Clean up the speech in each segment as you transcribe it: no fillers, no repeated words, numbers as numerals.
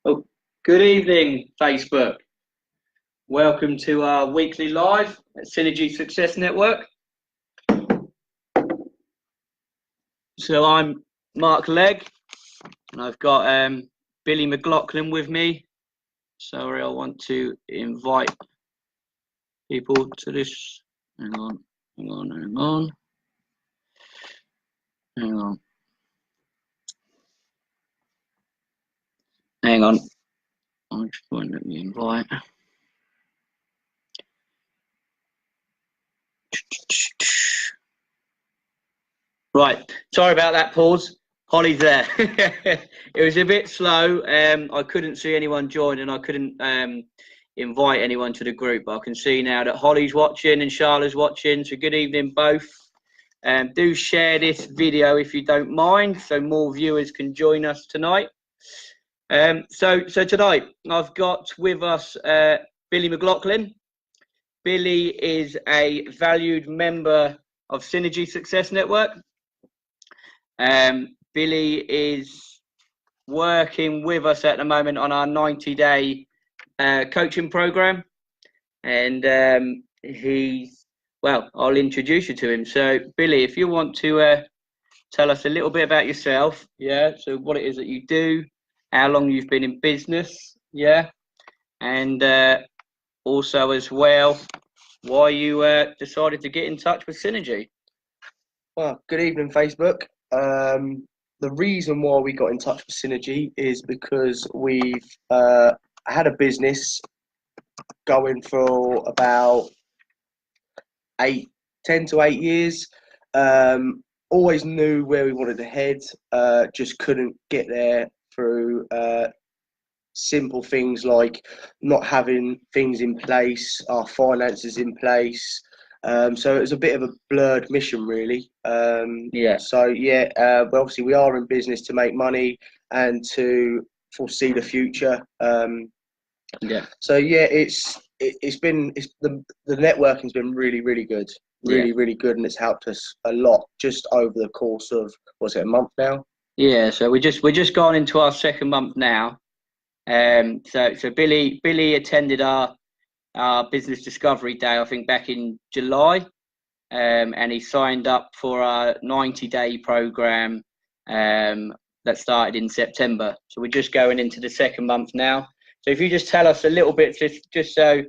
Oh, good evening, Facebook. Welcome to our weekly live at Synergy Success Network. So I'm Mark Legg, and I've got Billy Mclachlan with me. Sorry, I want to invite people to this. Hang on. I just won't let me invite. Right, sorry about that pause. Holly's there. It was a bit slow. I couldn't see anyone join, and I couldn't invite anyone to the group. But I can see now that Holly's watching and Charlotte's watching. So good evening, both. Do share this video if you don't mind, so more viewers can join us tonight. So tonight I've got with us Billy Mclachlan. Billy is a valued member of Synergy Success Network. Billy is working with us at the moment on our 90-day coaching program, and well, I'll introduce you to him. So Billy, if you want to tell us a little bit about yourself, so what it is that you do, how long you've been in business, and also as well why you decided to get in touch with Synergy. Well, good evening, Facebook. The reason why we got in touch with Synergy is because we've had a business going for about 10 to 8 years. Always knew where we wanted to head, just couldn't get there through simple things like not having things in place, our finances in place. So it was a bit of a blurred mission, really. So well, obviously we are in business to make money and to foresee the future. So the networking's been really good, really good, and it's helped us a lot just over the course of, what's it, a month now? Yeah, so we're just gone into our second month now. So Billy attended our business discovery day, I think back in July, and he signed up for our 90-day program that started in September. So we're just going into the second month now. So if you just tell us a little bit, just so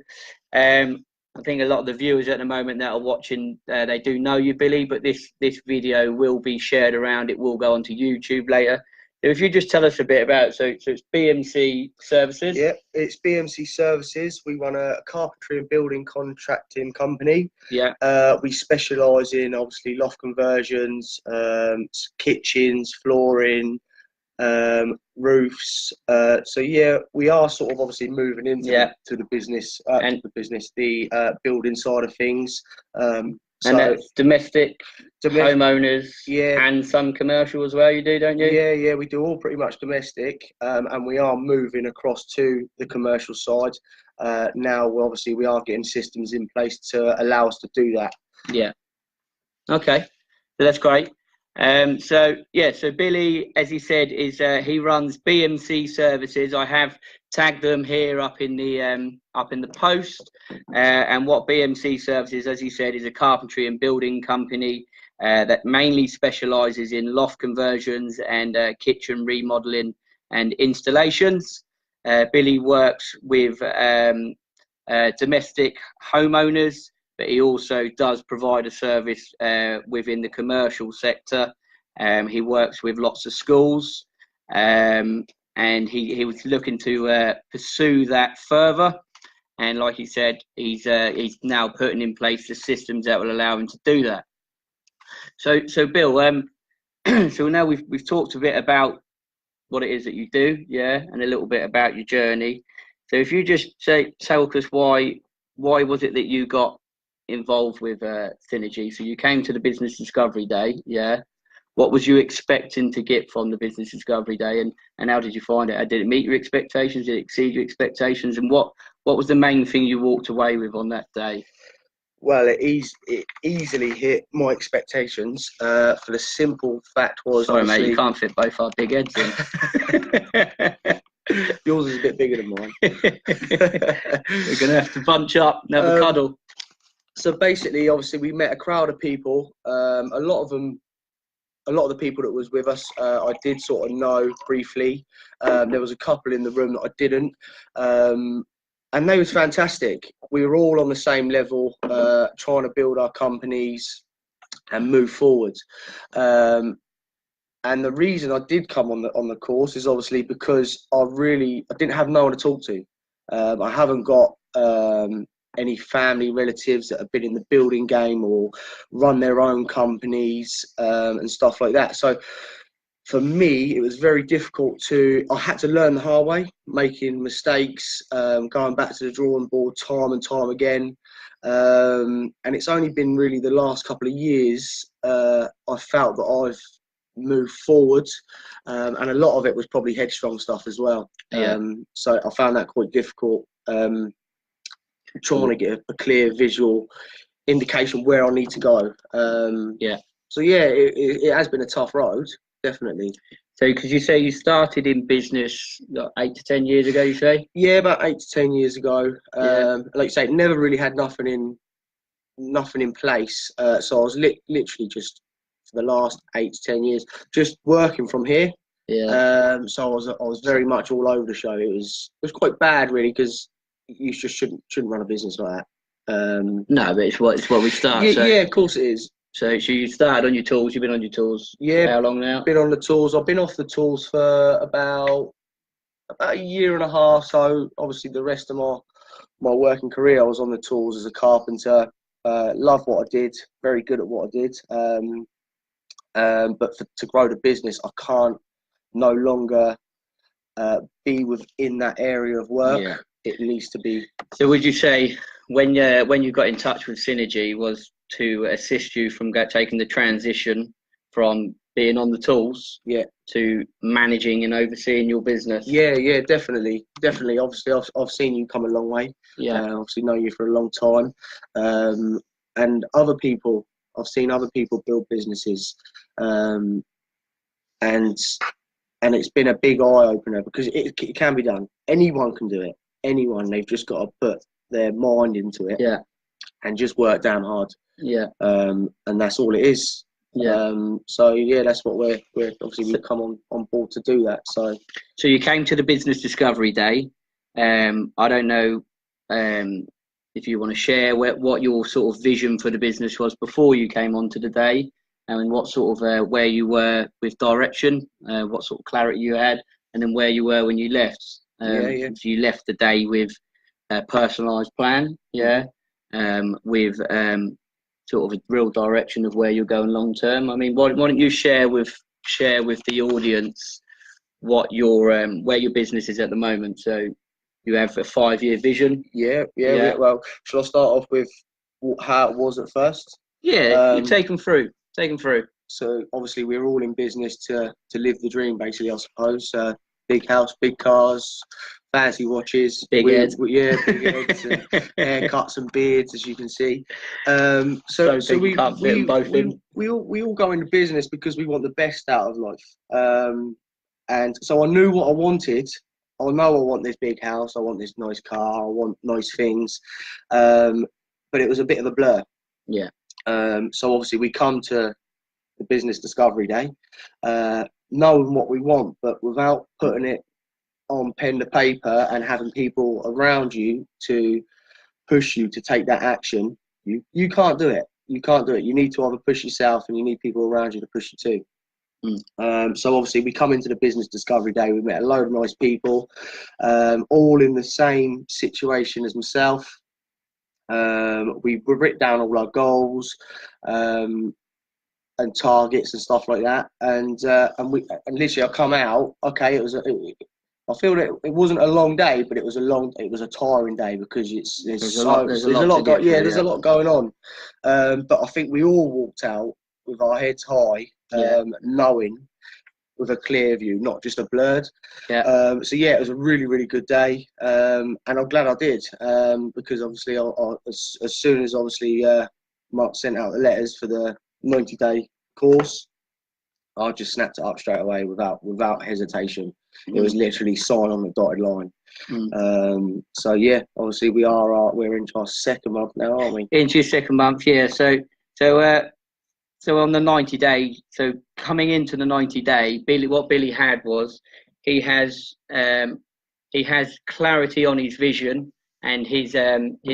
I think a lot of the viewers at the moment that are watching, they do know you, Billy, but this video will be shared around. It will go onto YouTube later. So if you just tell us a bit about it. So it's BMC Services. Yeah, it's BMC Services. We run a carpentry and building contracting company. Yeah. We specialise in, obviously, loft conversions, kitchens, flooring, roofs. So yeah, we are sort of obviously moving into the business, the building side of things. And that's domestic homeowners, and some commercial as well, you do, don't you? Yeah, we do all pretty much domestic, and we are moving across to the commercial side. Now, obviously, we are getting systems in place to allow us to do that. Yeah. Okay, so that's great. So Billy, as he said, is he runs BMC Services. I have tagged them here up in the post. And what BMC Services, as he said, is a carpentry and building company that mainly specialises in loft conversions and kitchen remodelling and installations. Billy works with domestic homeowners, but he also does provide a service within the commercial sector. He works with lots of schools, and he was looking to pursue that further. And like he said, he's now putting in place the systems that will allow him to do that. So Bill, so now we've talked a bit about what it is that you do, and a little bit about your journey. So if you just tell us why was it that you got involved with Synergy? So you came to the business discovery day, what was you expecting to get from the business discovery day, and how did you find it? Did it meet your expectations? Did it exceed your expectations? And what was the main thing you walked away with on that day? Well, it easily hit my expectations. For the simple fact was, sorry mate, you can't fit both our big heads in. Yours is a bit bigger than mine. We're going to have to bunch up and have a cuddle. So basically, obviously, we met a crowd of people. A lot of the people that was with us, I did sort of know briefly. There was a couple in the room that I didn't. And they was fantastic. We were all on the same level, trying to build our companies and move forward. And the reason I did come on the course is obviously because I didn't have no one to talk to. I haven't got any family relatives that have been in the building game or run their own companies and stuff like that. So for me, it was very difficult I had to learn the hard way, making mistakes, going back to the drawing board time and time again. And it's only been really the last couple of years I felt that I've moved forward, and a lot of it was probably headstrong stuff as well. So I found that quite difficult, trying to get a clear visual indication where I need to go. So yeah, it has been a tough road, definitely. So because you say you started in business 8 to 10 years ago, you say? Yeah, about 8 to 10 years ago. Like you say, never really had nothing in place. So I was literally just for the last 8 to 10 years just working from here. So I was very much all over the show. It was quite bad really, because you just shouldn't run a business like that. No, but it's what we start. Yeah, of course it is. So you started on your tools. You've been on your tools. Yeah. How long now? Been on the tools. I've been off the tools for about a year and a half. So obviously the rest of my working career, I was on the tools as a carpenter. Loved what I did. Very good at what I did. But to grow the business, I can't no longer be within that area of work. Yeah. It needs to be. So would you say when you got in touch with Synergy was to assist you from taking the transition from being on the tools to managing and overseeing your business? Yeah, definitely. Obviously, I've seen you come a long way. Obviously know you for a long time. And I've seen other people build businesses. And it's been a big eye opener, because it can be done. Anyone can do it. Anyone. They've just got to put their mind into it. And just work damn hard. And that's all it is. So yeah, that's what we're obviously we've come on board to do that. So you came to the Business Discovery Day. I don't know if you want to share what your sort of vision for the business was before you came onto the day, and what sort of where you were with direction, what sort of clarity you had, and then where you were when you left. So you left the day with a personalised plan, with sort of a real direction of where you're going long term. I mean, why don't you share with the audience what your where your business is at the moment? So you have a 5-year vision. Yeah. Well, shall I start off with how it was at first? Yeah, you take them through. So obviously we're all in business to live the dream, basically, I suppose. Big house, big cars, fancy watches, big heads, big heads, and haircuts and beards, as you can see. So we all go into business because we want the best out of life. And so I knew what I wanted. I know I want this big house. I want this nice car. I want nice things. But it was a bit of a blur. So obviously we come to the Business Discovery Day, knowing what we want, but without putting it on pen to paper and having people around you to push you to take that action. You can't do it. You need to either push yourself, and you need people around you to push you too. So obviously we come into the Business Discovery Day. We met a load of nice people, all in the same situation as myself. We written down all our goals and targets and stuff like that, and literally I come out. Okay, I feel that it wasn't a long day, but it was a tiring day, because there's a lot going on. But I think we all walked out with our heads high, knowing, with a clear view, not just a blurred. So yeah, it was a really, really good day, and I'm glad I did, because obviously as soon as obviously Mark sent out the letters for the 90-day course, I just snapped it up straight away without hesitation. It was literally sign on the dotted line. Mm. So yeah, obviously we're into our second month now, aren't we? Into your second month, yeah. So on the 90-day, so coming into the 90-day, what Billy had was he has clarity on his vision and his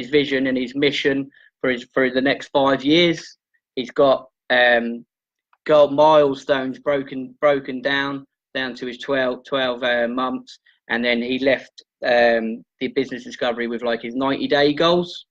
vision and his mission for the next 5 years. He's got milestones broken down to his 12 months, and then he left the business discovery with like his 90-day goals.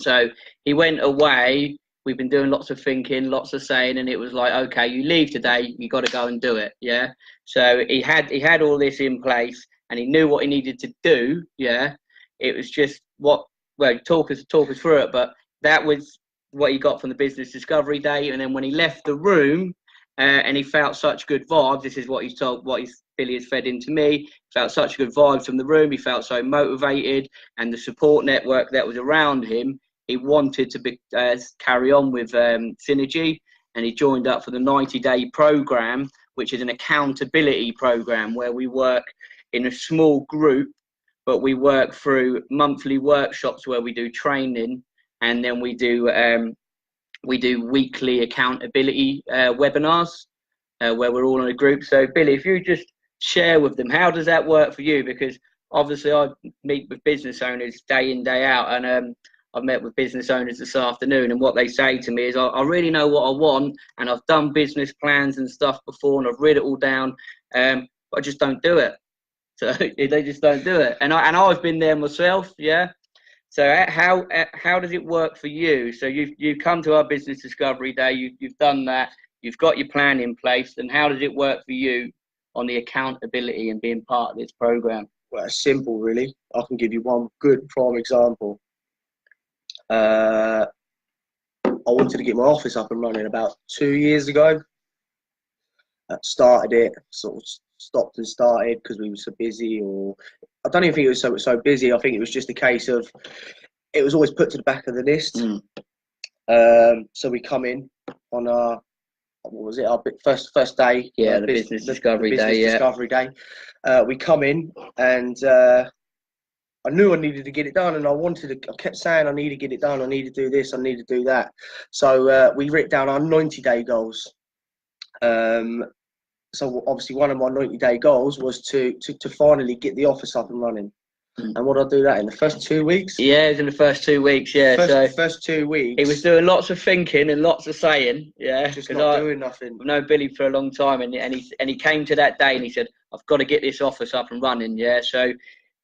So he went away. We've been doing lots of thinking, lots of saying, and it was like, okay, you leave today, you got to go and do it. Yeah. So he had all this in place, and he knew what he needed to do. Yeah. It was just talk us through it, but that was what he got from the business discovery day. And then when he left the room, and he felt such good vibes. This is what Billy has fed into me. He felt such good vibes from the room. He felt so motivated, and the support network that was around him. He wanted to carry on with Synergy, and he joined up for the 90-day program, which is an accountability program where we work in a small group, but we work through monthly workshops where we do training, and then we do weekly accountability webinars where we're all in a group. So Billy, if you just share with them, how does that work for you? Because obviously I meet with business owners day in, day out, and I've met with business owners this afternoon, and what they say to me is, I really know what I want, and I've done business plans and stuff before, and I've written it all down, but I just don't do it. So they just don't do it. And I've been there myself, yeah. So how does it work for you? So you've come to our business discovery day, you've done that, you've got your plan in place, and how does it work for you on the accountability and being part of this program? Well, it's simple, really. I can give you one good prime example. I wanted to get my office up and running about 2 years ago. Started it, sort of stopped and started because we were so busy, or I don't even think it was so busy. I think it was just a case of it was always put to the back of the list. So we come in on our first day? Yeah, the business discovery day. We come in, and I knew I needed to get it done, and I kept saying I need to get it done, I need to do this, I need to do that. So we wrote down our 90-day goals. So obviously one of my 90-day goals was to finally get the office up and running. And what did I do that in the first 2 weeks? Yeah, it was in the first 2 weeks, yeah. First 2 weeks. He was doing lots of thinking and lots of saying, yeah. Just not doing nothing. I've known Billy for a long time, and he came to that day and he said, I've got to get this office up and running, yeah. So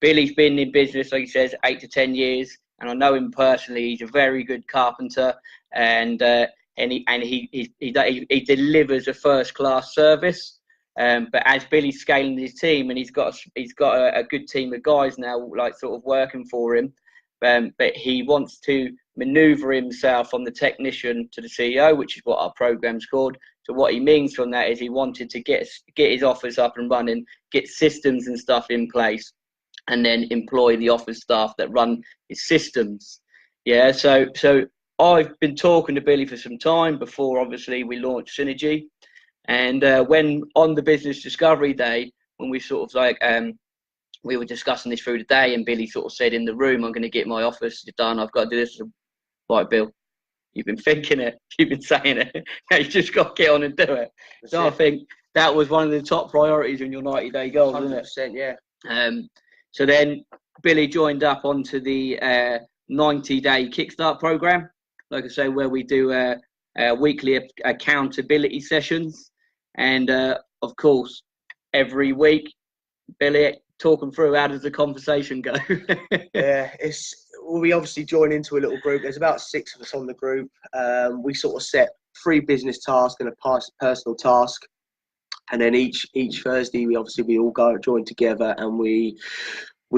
Billy's been in business, like he says, 8 to 10 years, and I know him personally. He's a very good carpenter, and he delivers a first-class service. But as Billy's scaling his team, and he's got a good team of guys now, like sort of working for him, but he wants to maneuver himself from the technician to the CEO, which is what our program's called. So what he means from that is he wanted to get his office up and running, get systems and stuff in place, and then employ the office staff that run his systems. Yeah, so I've been talking to Billy for some time before, obviously, we launched Synergy. And when on the business discovery day, when we sort of like, we were discussing this through the day, and Billy sort of said in the room, I'm going to get my office done, I've got to do this. Right, Bill, you've been thinking it, you've been saying it, you just got to get on and do it. I think that was one of the top priorities in your 90-day goal, wasn't it? 100%, yeah. So then Billy joined up onto the 90-day Kickstart program, like I say, where we do weekly accountability sessions. And of course, every week, Billy, talking through, how does the conversation go? Yeah, we obviously join into a little group. There's about 6 of us on the group. We sort of set 3 business tasks and a personal task, and then each Thursday we all join together, and we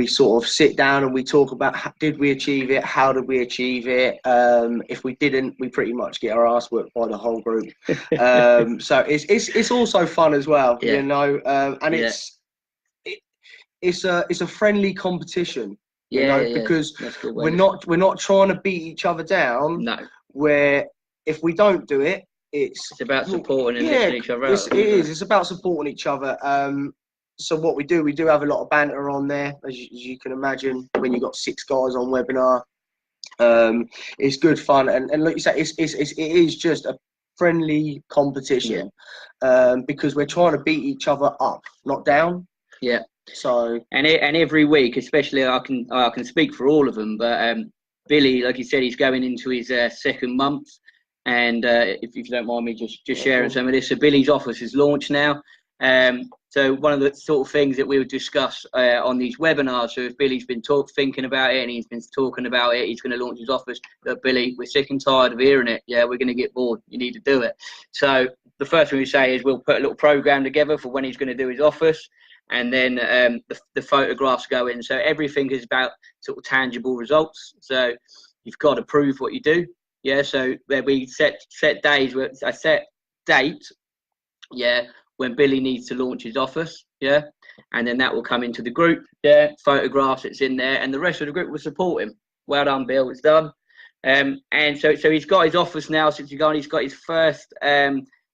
sort of sit down and we talk about did we achieve it, how did we achieve it. If we didn't, we pretty much get our ass worked by the whole group. So it's also fun as well, you know, and it's a friendly competition, you know, because we're not trying to beat each other down. No. Where if we don't do it, it's about supporting and lifting each other out. It's about supporting each other. so what we do have a lot of banter on there, as you can imagine, when you've got 6 guys on webinar. It's good fun, and like you say, it is just a friendly competition, because we're trying to beat each other up, not down. Yeah. So and every week, especially, I can speak for all of them, but Billy, like you said, he's going into his 2nd month, and if you don't mind me just sharing some of this, so Billy's office is launched now. So one of the sort of things that we would discuss on these webinars, so if Billy's been thinking about it and he's been talking about it, he's going to launch his office. Look, Billy, we're sick and tired of hearing it. Yeah, we're going to get bored. You need to do it. So the first thing we say is we'll put a little program together for when he's going to do his office, and then the photographs go in. So everything is about sort of tangible results. So you've got to prove what you do. Yeah, so there'll be set days, a set date, when Billy needs to launch his office, and then that will come into the group, photographs, it's in there, and the rest of the group will support him. Well done, Bill, it's done. And so he's got his office now since he's got his first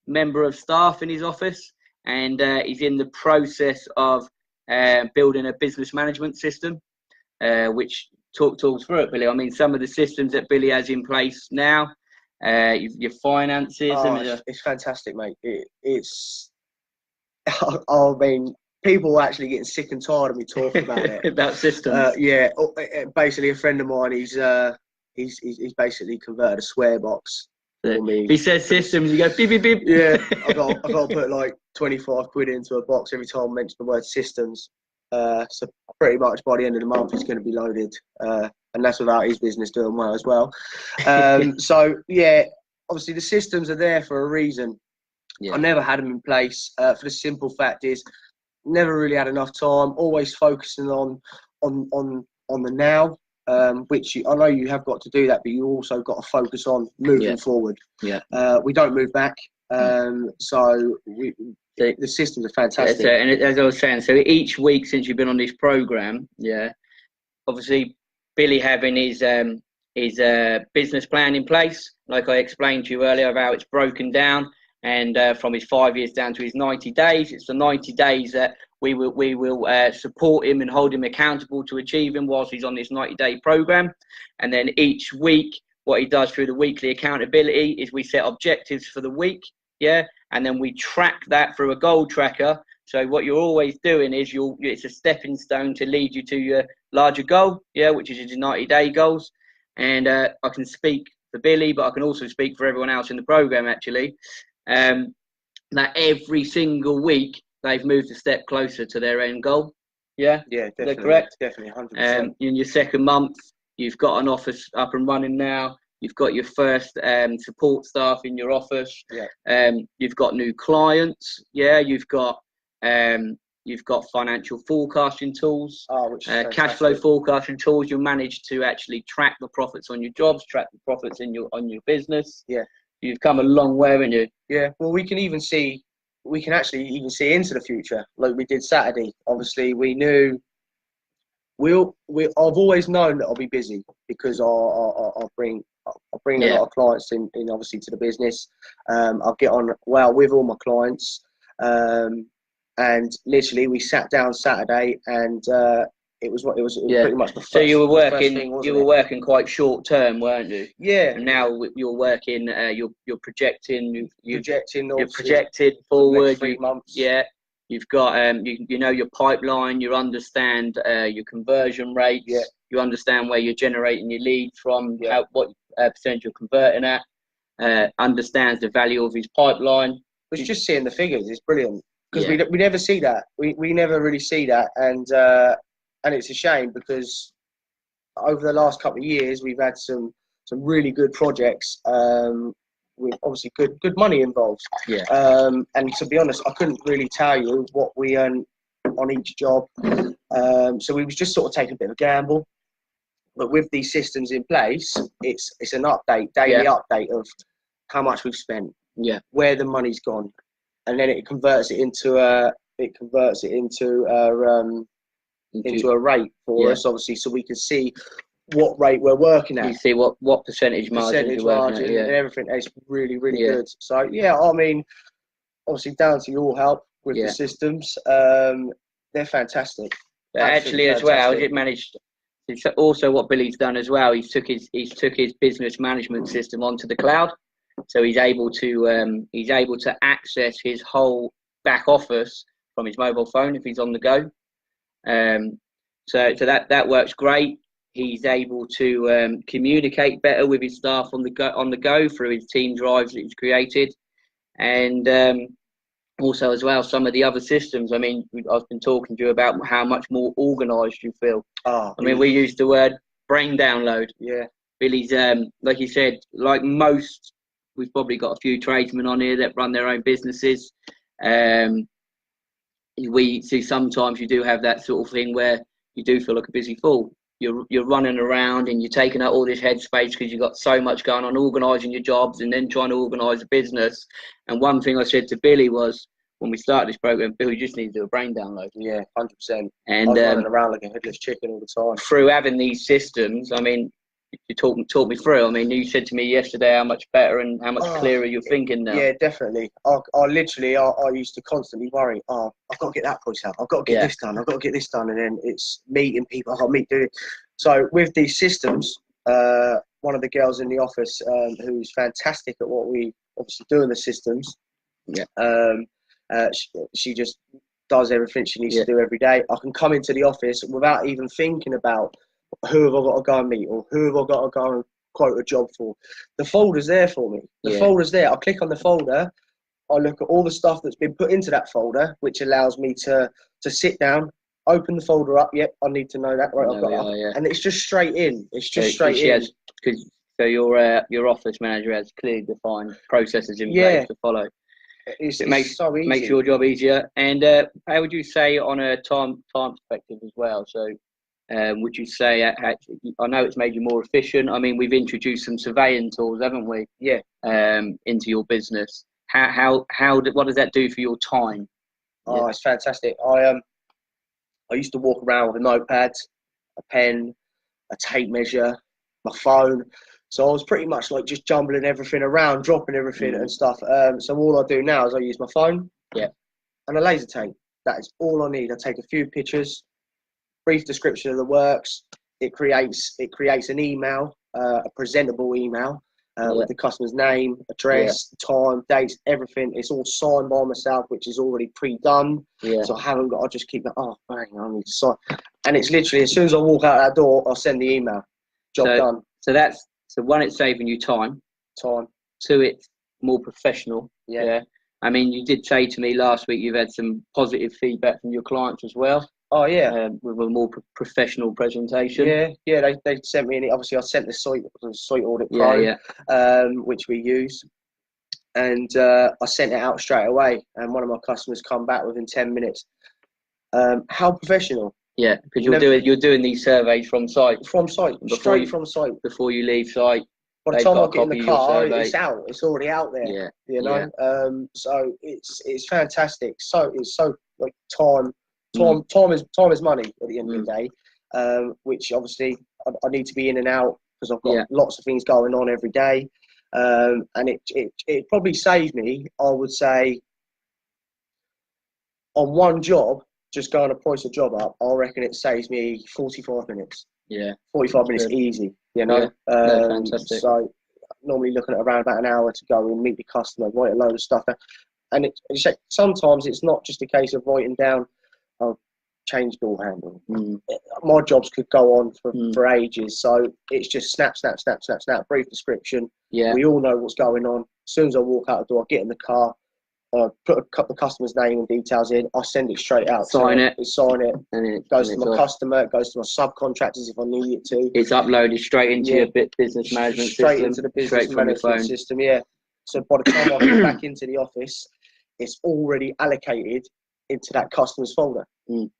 member of staff in his office, and he's in the process of building a business management system, which talks through it, Billy. I mean, some of the systems that Billy has in place now, your finances. It's fantastic, mate. It's I mean, people are actually getting sick and tired of me talking about it. About systems. Basically, a friend of mine, he's basically converted a swear box for me. If he says systems, you go beep beep beep. Yeah, I got to put like 25 quid into a box every time I mention the word systems. So pretty much by the end of the month, it's going to be loaded, and that's without his business doing well as well. So yeah, obviously the systems are there for a reason. I never had them in place for the simple fact is never really had enough time. Always focusing on the now, which I know you have got to do that, but you also got to focus on moving forward. We don't move back, so the systems are fantastic. So, and as I was saying, so each week since you've been on this program, obviously Billy having his business plan in place, like I explained to you earlier of how it's broken down. And from his 5 years down to his 90 days, it's the 90 days that we will support him and hold him accountable to achieving whilst he's on this 90-day program. And then each week, what he does through the weekly accountability is we set objectives for the week, and then we track that through a goal tracker. So what you're always doing is it's a stepping stone to lead you to your larger goal, which is your 90-day goals. And I can speak for Billy, but I can also speak for everyone else in the program actually. That every single week they've moved a step closer to their end goal. Definitely. Is that correct? Definitely, 100%. In your 2nd month, you've got an office up and running now. You've got your first support staff in your office. You've got new clients. You've got financial forecasting tools, cash flow forecasting tools. You manage to actually track the profits on your jobs, track the profits on your business. You've come a long way, haven't you? Yeah. Well, we can actually even see into the future, like we did Saturday. Obviously, we knew. I've always known that I'll be busy because I'll bring a lot of clients in obviously to the business. I'll get on well with all my clients, and literally we sat down Saturday and. It was pretty much the first. So you were working quite short term, weren't you? Yeah. And now you're working. You're projecting. You're projected forward. 3 months. You've got you know your pipeline. You understand your conversion rates. You understand where you're generating your leads from. What percentage you're converting at. Understands the value of his pipeline. Which just seeing the figures is brilliant because we never see that. We never really see that and it's a shame because over the last couple of years we've had some really good projects with obviously good money involved. And to be honest, I couldn't really tell you what we earn on each job. So we was just sort of taking a bit of a gamble. But with these systems in place, it's an daily update of how much we've spent, where the money's gone, and then it converts it into a rate for us, obviously, so we can see what rate we're working at. You see what percentage margin you're working at, and everything. It's really good. So I mean, obviously down to your help with the systems. they're fantastic. But actually, as well, it managed. It's also what Billy's done as well. He's took his business management system onto the cloud, so he's able to access his whole back office from his mobile phone if he's on the go. So that works great. He's able to communicate better with his staff on the go through his team drives that he's created, and also as well some of the other systems. I mean, I've been talking to you about how much more organised you feel. I mean, we use the word brain download. Yeah. Billy's, like you said, like most, we've probably got a few tradesmen on here that run their own businesses. We see sometimes you do have that sort of thing where you do feel like a busy fool. You're running around and you're taking out all this headspace because you've got so much going on, organising your jobs and then trying to organise a business. And one thing I said to Billy was, when we started this program, Billy just needs to do a brain download. Yeah, 100%. And I was running around like a headless chicken all the time. Through having these systems, I mean, you talk me through. I mean, you said to me yesterday how much better and how much clearer you're thinking now. Yeah, definitely. I used to constantly worry. I've got to get that voice out. I've got to get this done. I've got to get this done. And then it's meeting people. I've got to meet doing. So with these systems, one of the girls in the office who's fantastic at what we obviously do in the systems. Yeah. She just does everything she needs to do every day. I can come into the office without even thinking about who have I got to go and meet or who have I got to go and quote a job for. The folder's there for me. The folder's there. I click on the folder. I look at all the stuff that's been put into that folder, which allows me to sit down, open the folder up. Yep, I need to know that. Right, I've got and it's just straight in. It's just straight in. So your office manager has clearly defined processes in place to follow. It makes so easy. Makes your job easier. And how would you say on a time perspective as well? So would you say, I know it's made you more efficient. I mean, we've introduced some surveying tools, haven't we? Yeah. Into your business. What does that do for your time? Oh, it's fantastic. I used to walk around with a notepad, a pen, a tape measure, my phone. So I was pretty much like just jumbling everything around, dropping everything and stuff. So all I do now is I use my phone and a laser tape. That is all I need. I take a few pictures, brief description of the works. It creates an email, a presentable email with the customer's name, address, time, dates, everything. It's all signed by myself, which is already pre-done. So I haven't got. I just keep that. Oh, bang! I need to sign. And it's literally as soon as I walk out that door, I'll send the email. Job done. So one, it's saving you time. Two, it's more professional. Yeah. I mean, you did say to me last week you've had some positive feedback from your clients as well. Oh yeah. With a more professional presentation. Yeah. They sent me. Obviously, I sent the site audit pro, which we use, and I sent it out straight away. And one of my customers come back within 10 minutes. How professional. Yeah, because you're doing these surveys from site. From site, straight from site. Before you leave site. By the time I get in the car, it's out. It's already out there. Yeah. You know. Yeah. So it's fantastic. So it's so like time is money at the end of the day. Which obviously I need to be in and out because I've got lots of things going on every day. And it probably saves me, I would say, on one job. Just going to price a job up, I reckon it saves me 45 minutes. Yeah. 45 minutes easy, you know. Fantastic. So normally looking at around about an hour to go and meet the customer, write a load of stuff. And sometimes it's not just a case of writing down, change door handle. My jobs could go on for ages. So it's just snap, brief description. Yeah. We all know what's going on. As soon as I walk out the door, I get in the car, put the customer's name and details in. I send it straight out. Sign it, and it goes to my customer. It goes to my subcontractors if I need it to. It's uploaded straight into your business management system. Straight into the business management system. Yeah. So by the time I get back into the office, it's already allocated into that customer's folder.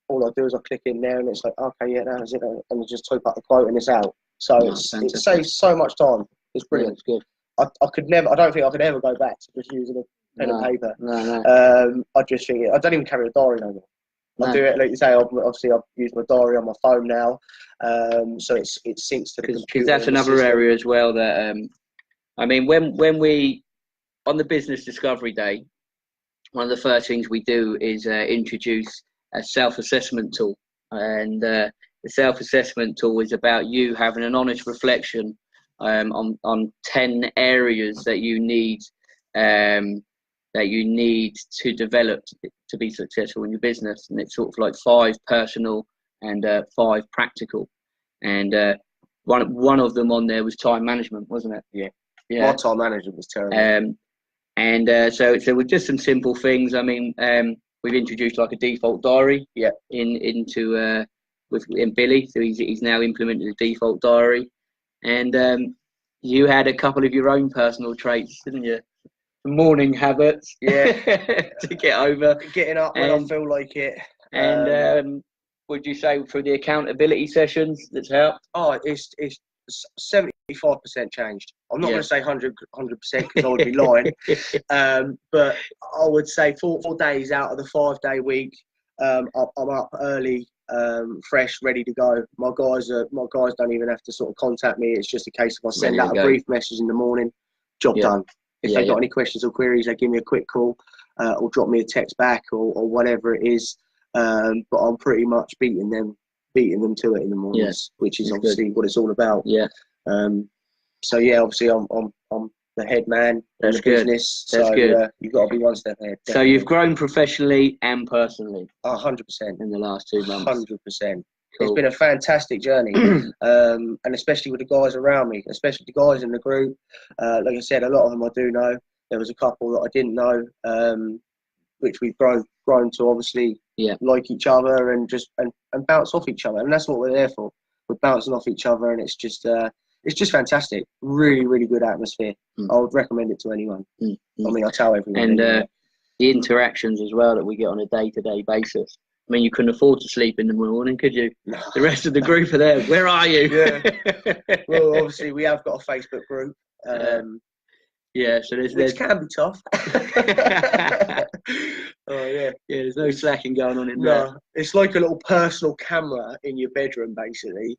All I do is I click in there, and it's like, okay, yeah, that is it, and I just type up the quote, and it's out. So it saves so much time. It's brilliant. Yeah, it's good. I don't think I could ever go back to just using a pen and paper. No. I just think I don't even carry a diary no more. I do it like you say. Obviously, I've used my diary on my phone now, so it syncs to the computer. Because that's another area as well that I mean, when we on the business discovery day, one of the first things we do is introduce self-assessment tool, and the self-assessment tool is about you having an honest reflection on 10 areas that you need to develop to be successful in your business, and it's sort of like 5 personal and 5 practical, and one of them on there was time management, wasn't it? Yeah. My time management was terrible. So with just some simple things, I mean, we've introduced like a default diary into with Billy, so he's now implemented a default diary, and you had a couple of your own personal traits, didn't you? Morning habits, to get over. Getting up when I feel like it. And would you say for the accountability sessions that's helped? Oh, it's 75% changed. I'm not going to say 100% because I would be lying. But I would say 4 days out of the 5-day week, I'm up early, fresh, ready to go. My guys don't even have to sort of contact me. It's just a case of I send out a brief message in the morning, job done. If they got any questions or queries, they give me a quick call or drop me a text back or whatever it is. But I'm pretty much beating them to it in the mornings, which is obviously what it's all about. So obviously I'm the head man in the business. That's so good. You've got to be one step ahead. Definitely. So you've grown professionally and personally. 100% in the last 2 months. 100%. Cool. It's been a fantastic journey, and especially with the guys around me, especially the guys in the group. Like I said, a lot of them I do know. There was a couple that I didn't know, which we've grown to obviously like each other and just and bounce off each other, and that's what we're there for. We're bouncing off each other, and it's just fantastic. Really, really good atmosphere. I would recommend it to anyone. I mean, I tell everyone. And the interactions as well that we get on a day-to-day basis. I mean, you couldn't afford to sleep in the morning, could you? No. The rest of the group are there. Where are you? Well, obviously, we have got a Facebook group. So there's which can be tough. There's no slacking going on in there. No, it's like a little personal camera in your bedroom, basically.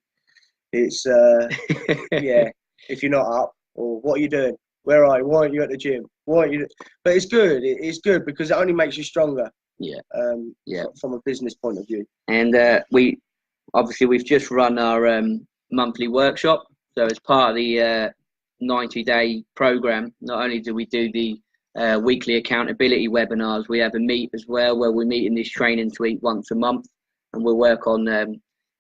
It's if you're not up, or what are you doing? Where are you? Why aren't you at the gym? Why aren't you? But it's good. It's good because it only makes you stronger. From a business point of view. And we've just run our monthly workshop. So as part of the 90-day program, not only do we do the weekly accountability webinars, we have a meet as well where we meet in this training suite once a month, and we'll work on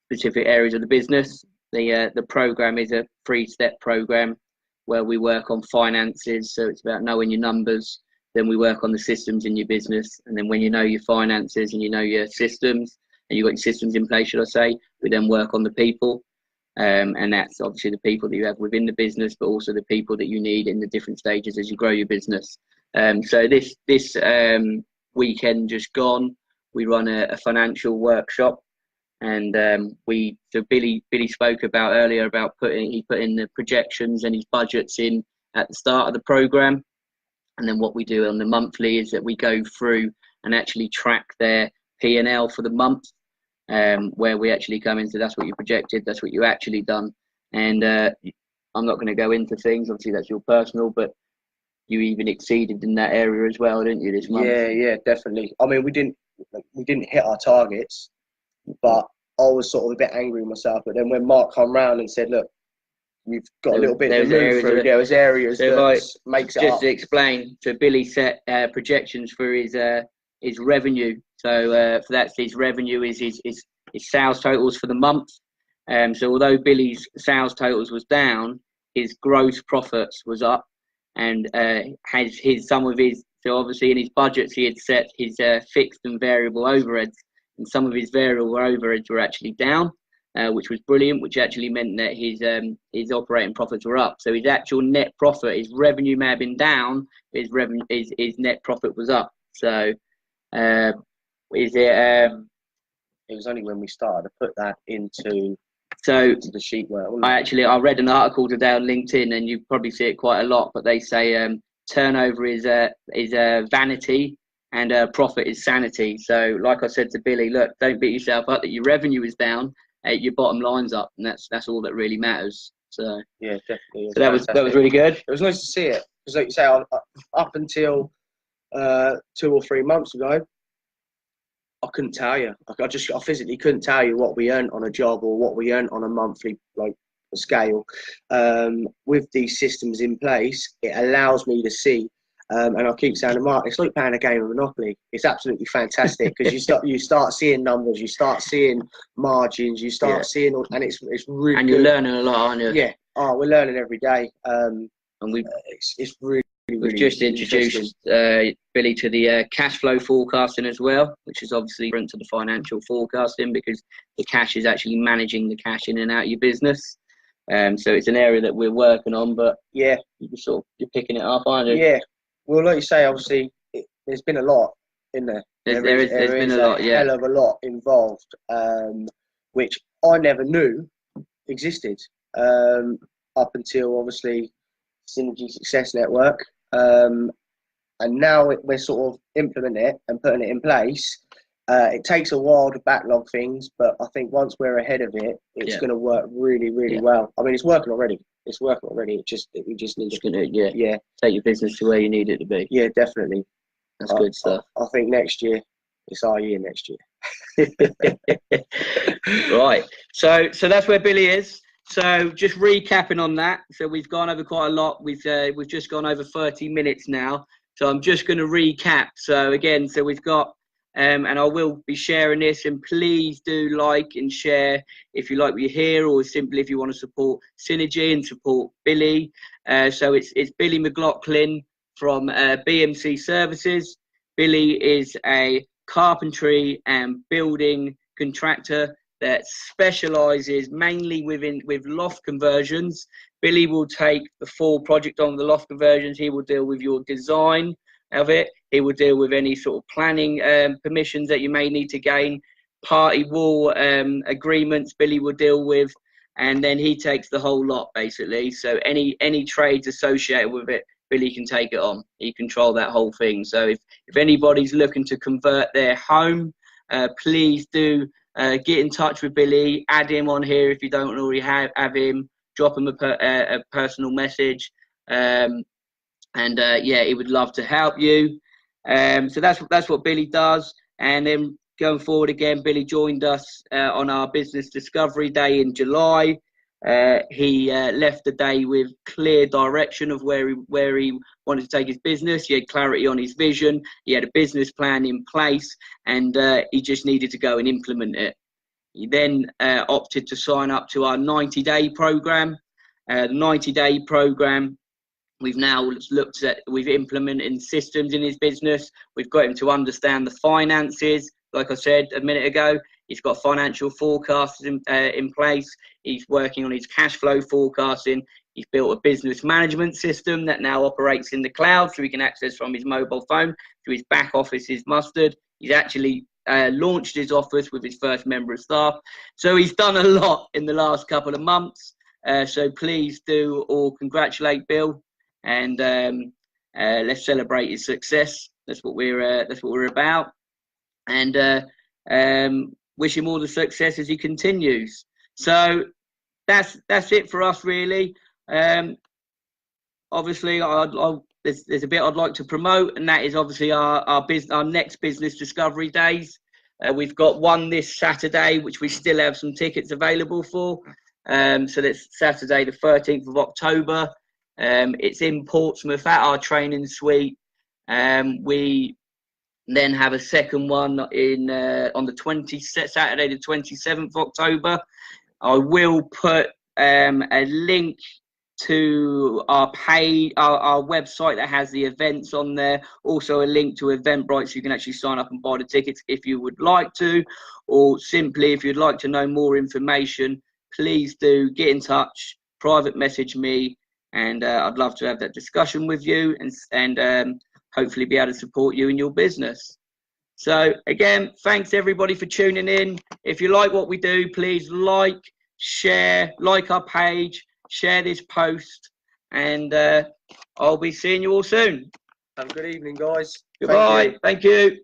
specific areas of the business. The program is a 3-step program where we work on finances, so it's about knowing your numbers. Then we work on the systems in your business, and then when you know your finances and you know your systems, and you've got your systems in place, should I say, we then work on the people, and that's obviously the people that you have within the business, but also the people that you need in the different stages as you grow your business. So this weekend just gone, we run a financial workshop, and Billy spoke about earlier about he put in the projections and his budgets in at the start of the program. And then what we do on the monthly is that we go through and actually track their P&L for the month, where we actually come into that's what you projected, that's what you actually done. And I'm not going to go into things, obviously that's your personal, but you even exceeded in that area as well, didn't you, this month? Yeah, definitely. I mean, we didn't hit our targets, but I was sort of a bit angry with myself. But then when Mark come round and said, look, you've got a little bit to move through. There was areas that makes it up. Just to explain, so Billy set projections for his revenue. So for that, his revenue is his sales totals for the month. So although Billy's sales totals was down, his gross profits was up, and some of his. So obviously in his budgets he had set his fixed and variable overheads, and some of his variable overheads were actually down. Which was brilliant, which actually meant that his operating profits were up. So his actual net profit, his revenue may have been down, but his net profit was up. So it was only when we started to put that into the sheet where I read an article today on LinkedIn, and you probably see it quite a lot, but they say turnover is vanity and profit is sanity. So like I said to Billy, look, don't beat yourself up that your revenue is down. Your bottom line's up, and that's all that really matters. So yeah, definitely. So that was really good. It was nice to see it because, like you say, up until 2 or 3 months ago, I couldn't tell you. I physically couldn't tell you what we earned on a job or what we earned on a monthly scale. With these systems in place, it allows me to see. And I keep saying to Mark, it's like playing a game of Monopoly. It's absolutely fantastic because you start seeing numbers, you start seeing margins, you start seeing, and it's really. And you're learning a lot, aren't you? Yeah. Oh, we're learning every day. And it's really. We've just introduced Billy to the cash flow forecasting as well, which is obviously different to the financial forecasting because the cash is actually managing the cash in and out of your business. So it's an area that we're working on, but yeah, you're picking it up, aren't you? Yeah. Well, like you say, obviously, there's been a lot in there. There's been a lot, hell of a lot involved, which I never knew existed up until obviously Synergy Success Network. And now we're sort of implementing it and putting it in place. It takes a while to backlog things, but I think once we're ahead of it, it's going to work really, really well. I mean, it's working already. It's working already. We just need to take your business to where you need it to be. Yeah, definitely. That's good stuff. I think next year, it's our year next year. Right. So that's where Billy is. So just recapping on that. So we've gone over quite a lot. We've just gone over 30 minutes now. So I'm just going to recap. So again, we've got, and I will be sharing this, and please do like and share if you like what you hear, or simply if you want to support Synergy and support Billy. So it's Billy Mclachlan from BMC Services. Billy is a carpentry and building contractor that specialises mainly with loft conversions. Billy will take the full project on the loft conversions. He will deal with your design of it. He will deal with any sort of planning permissions that you may need to gain. Party wall agreements Billy will deal with, and then he takes the whole lot basically. So any trades associated with it, Billy can take it on. He control that whole thing. So if anybody's looking to convert their home, please do get in touch with Billy. Add him on here if you don't already have him. Drop him a personal message. Yeah, he would love to help you. So that's what Billy does. And then going forward again, Billy joined us on our business discovery day in July. He left the day with clear direction of where he wanted to take his business. He had clarity on his vision. He had a business plan in place, and he just needed to go and implement it. He then opted to sign up to our 90-day program. The 90-day program, we've now looked at, we've implemented systems in his business. We've got him to understand the finances. Like I said a minute ago, he's got financial forecasts in place. He's working on his cash flow forecasting. He's built a business management system that now operates in the cloud, so he can access from his mobile phone to his back office is Mustard. He's actually launched his office with his first member of staff. So he's done a lot in the last couple of months. So please do all congratulate Bill, and let's celebrate his success. That's what we're about. And wish him all the success as he continues. So that's it for us, really. Obviously, there's a bit I'd like to promote, and that is obviously our next business discovery days. We've got one this Saturday, which we still have some tickets available for. So that's Saturday, the 13th of October. It's in Portsmouth at our training suite. We then have a second one on the Saturday, the 27th of October. I will put a link to our website that has the events on there. Also a link to Eventbrite, so you can actually sign up and buy the tickets if you would like to, or simply if you'd like to know more information, please do get in touch, private message me, and I'd love to have that discussion with you and hopefully be able to support you in your business. So again, thanks everybody for tuning in. If you like what we do, please share our page, share this post, and I'll be seeing you all soon. Have a good evening, guys. Goodbye. Thank you.